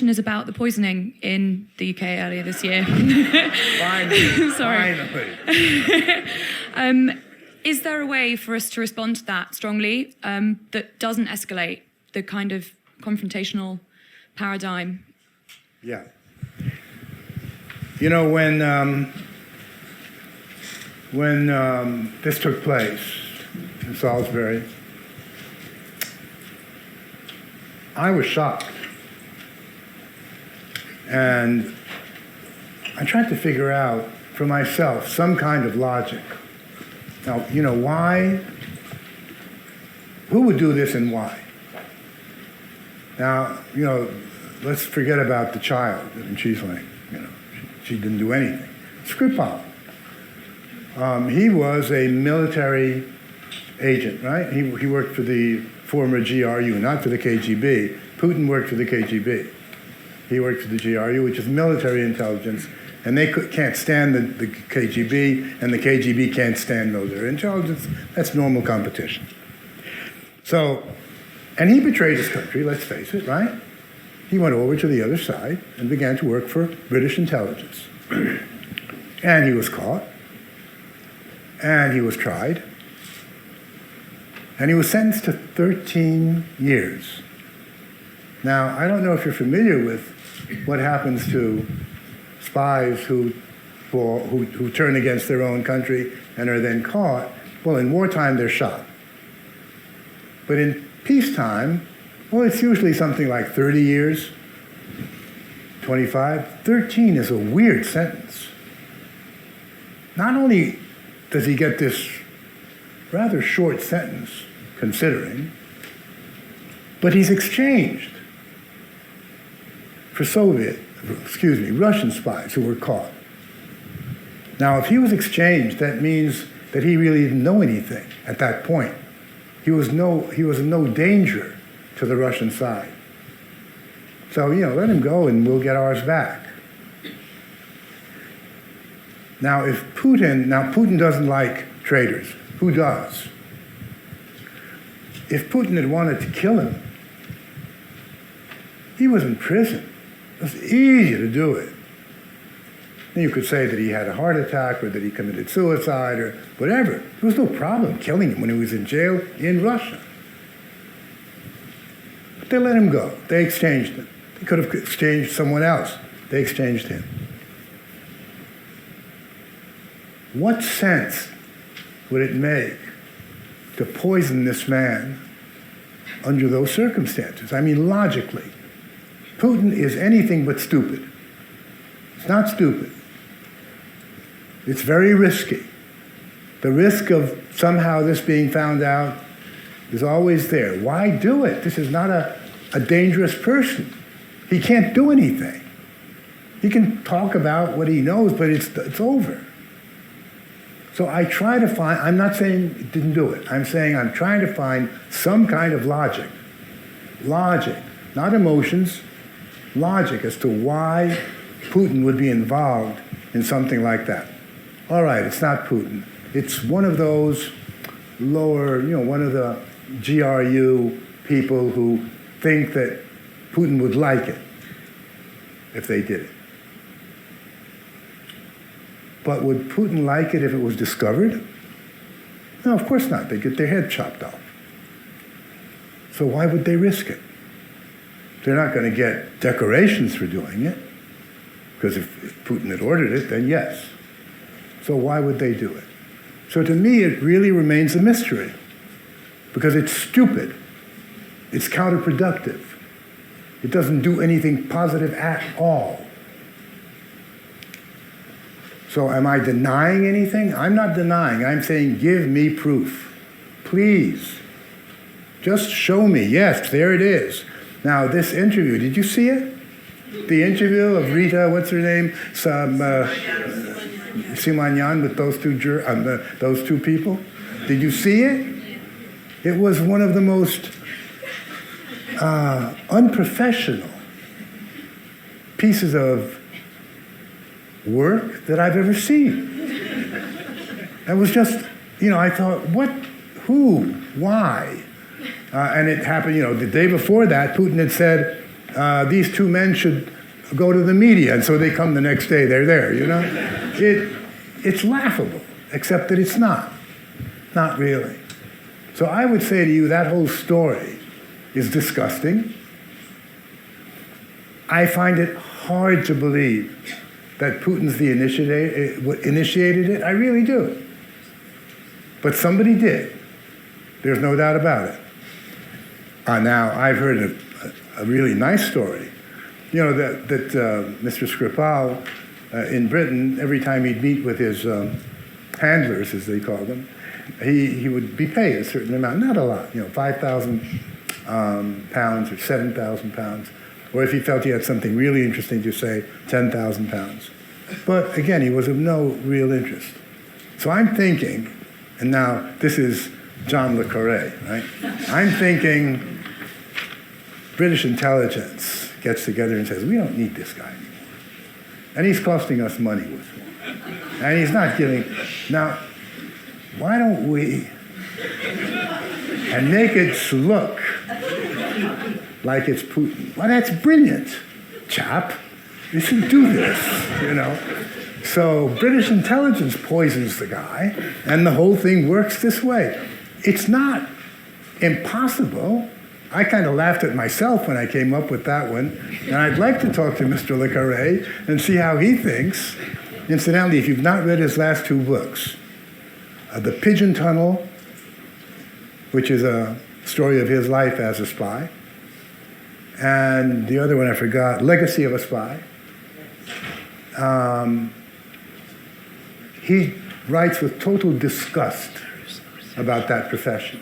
Is about the poisoning in the UK earlier this year. Finally, Sorry. finally. Is there a way for us to respond to that strongly that doesn't escalate the kind of confrontational paradigm? Yeah. You know, when this took place in Salisbury, I was shocked. And I tried to figure out for myself some kind of logic. Now, you know, why? Who would do this and why? Now, you know, let's forget about the child in Cheeseling. You know, she didn't do anything. Skripal. He was a military agent, right? He worked for the former GRU, not for the KGB. Putin worked for the KGB. He worked for the GRU, which is military intelligence, and they can't stand the KGB, and the KGB can't stand military intelligence. That's normal competition. So, and he betrayed his country, let's face it, right? He went over to the other side and began to work for British intelligence. And he was caught, and he was tried, and he was sentenced to 13 years. Now, I don't know if you're familiar with what happens to spies who turn against their own country and are then caught. Well, in wartime, they're shot. But in peacetime, well, it's usually something like 30 years, 25. 13 is a weird sentence. Not only does he get this rather short sentence, considering, but he's exchanged for Russian spies who were caught. Now, if he was exchanged, that means that he really didn't know anything at that point. He was in no danger to the Russian side. So, you know, let him go and we'll get ours back. Now, Putin doesn't like traitors. Who does? If Putin had wanted to kill him, he was in prison. It was easy to do it. And you could say that he had a heart attack or that he committed suicide or whatever. There was no problem killing him when he was in jail in Russia. But they let him go. They exchanged him. They could have exchanged someone else. They exchanged him. What sense would it make to poison this man under those circumstances? I mean, logically. Putin is anything but stupid. It's not stupid. It's very risky. The risk of somehow this being found out is always there. Why do it? This is not a dangerous person. He can't do anything. He can talk about what he knows, but it's over. So I try to find, I'm not saying it didn't do it. I'm saying I'm trying to find some kind of logic. Logic, not emotions. Logic as to why Putin would be involved in something like that. All right, it's not Putin. It's one of those lower, one of the GRU people who think that Putin would like it if they did it. But would Putin like it if it was discovered? No, of course not. They'd get their head chopped off. So why would they risk it? They're not going to get decorations for doing it, because if Putin had ordered it, then yes. So why would they do it? So to me, it really remains a mystery, because it's stupid. It's counterproductive. It doesn't do anything positive at all. So am I denying anything? I'm not denying. I'm saying give me proof. Please. Just show me. Yes, there it is. Now, this interview, did you see it? The interview of Rita, what's her name? Simanyan with those two people? Did you see it? It was one of the most unprofessional pieces of work that I've ever seen. It was just, I thought, what, who, why? And it happened, the day before that, Putin had said, these two men should go to the media, and so they come the next day, they're there, you know? It's laughable, except that it's not. Not really. So I would say to you that whole story is disgusting. I find it hard to believe that Putin's initiated it. I really do. But somebody did. There's no doubt about it. Now, I've heard a really nice story. You know, that Mr. Skripal in Britain, every time he'd meet with his handlers, as they call them, he would be paid a certain amount, not a lot, you know, 5,000 pounds or 7,000 pounds, or if he felt he had something really interesting to say, 10,000 pounds. But again, he was of no real interest. So I'm thinking, and now this is John le Carré, right? I'm thinking British intelligence gets together and says, we don't need this guy anymore. And he's costing us money with him. And he's not giving. Now, why don't we, and make it look like it's Putin? Well, that's brilliant, chap. You should do this, you know. So British intelligence poisons the guy, and the whole thing works this way. It's not impossible. I kind of laughed at myself when I came up with that one, and I'd like to talk to Mr. le Carré and see how he thinks. Incidentally, if you've not read his last two books, The Pigeon Tunnel, which is a story of his life as a spy, and the other one I forgot, Legacy of a Spy. He writes with total disgust about that profession.